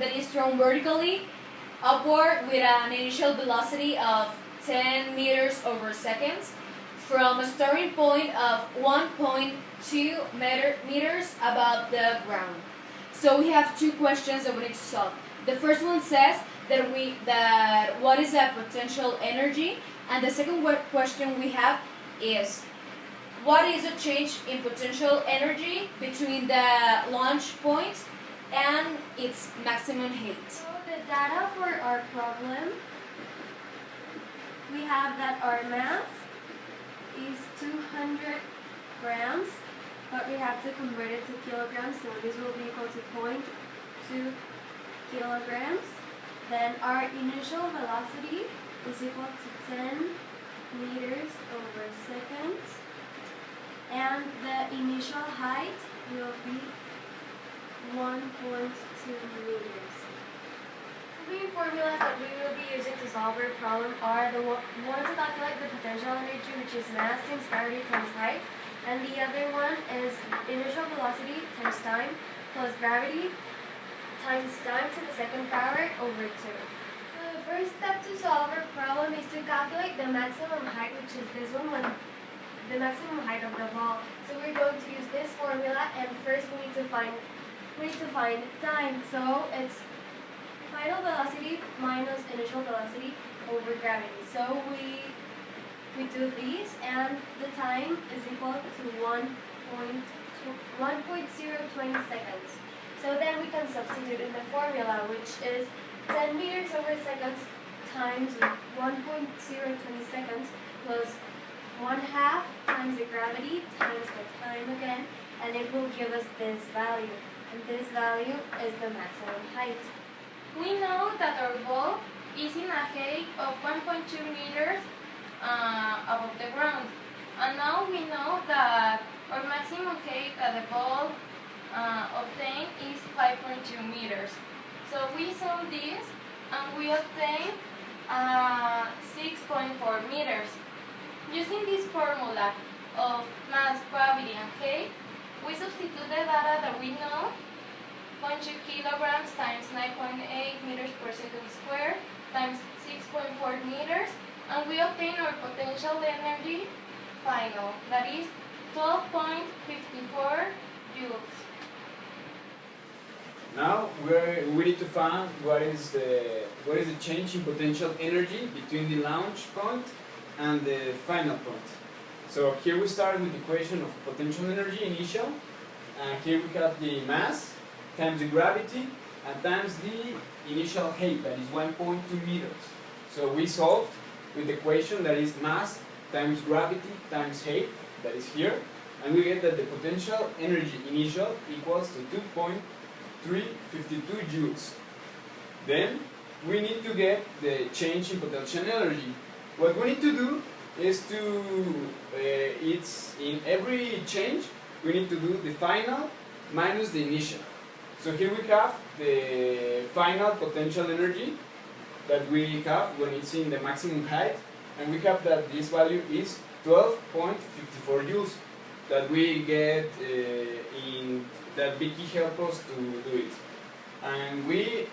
that is thrown vertically upward with an initial velocity of 10 meters over seconds from a starting point of 1.2 meters above the ground. So we have two questions that we need to solve. The first one says that what is the potential energy, and the second question we have is what is the change in potential energy between the launch point and its maximum height. So the data for our problem, we have that our mass is 200 grams, but we have to convert it to kilograms, so this will be equal to 0.2 kilograms. Then our initial velocity is equal to 10 meters over seconds, and the initial height will be 1.2 meters. The main formulas that we will be using to solve our problem are the one to calculate the potential energy, which is mass times gravity times height, and the other one is initial velocity times time plus gravity times time to the second power over 2. So the first step to solve our problem is to calculate the maximum height, which is this one, the maximum height of the ball. So we're going to use this formula, and first we need to find time. So it's final velocity minus initial velocity over gravity. So we do this, and the time is equal to 1.020 seconds. So then we can substitute in the formula, which is 10 meters over seconds times 1.020 seconds plus 1/2 times the gravity times the time again, and it will give us this value. And this value is the maximum height. We know that our ball is in a height of 1.2 meters above the ground. And now we know that our maximum height that the ball obtained is 5.2 meters. So we sum this and we obtain 6.4 meters. Using this formula of mass, gravity, and height, we substitute the data that we know, 0.2 kilograms times 9.8 meters per second squared times 6.4 meters, and we obtain our potential energy final, that is 12.54 joules. Now we need to find what is the change in potential energy between the launch point and the final point. So here we start with the equation of potential energy initial, and here we have the mass times the gravity and times the initial height, that is 1.2 meters. So we solved with the equation that is mass times gravity times height, that is here, and we get that the potential energy initial equals to 2.352 joules. Then we need to get the change in potential energy. What we need to do is in every change we need to do the final minus the initial. So here we have the final potential energy that we have when it's in the maximum height, and we have that this value is 12.54 joules that we get that Vicky helped us to do it. And we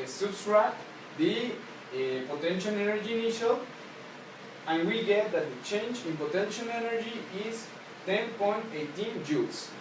subtract the potential energy initial, and we get that the change in potential energy is 10.18 joules.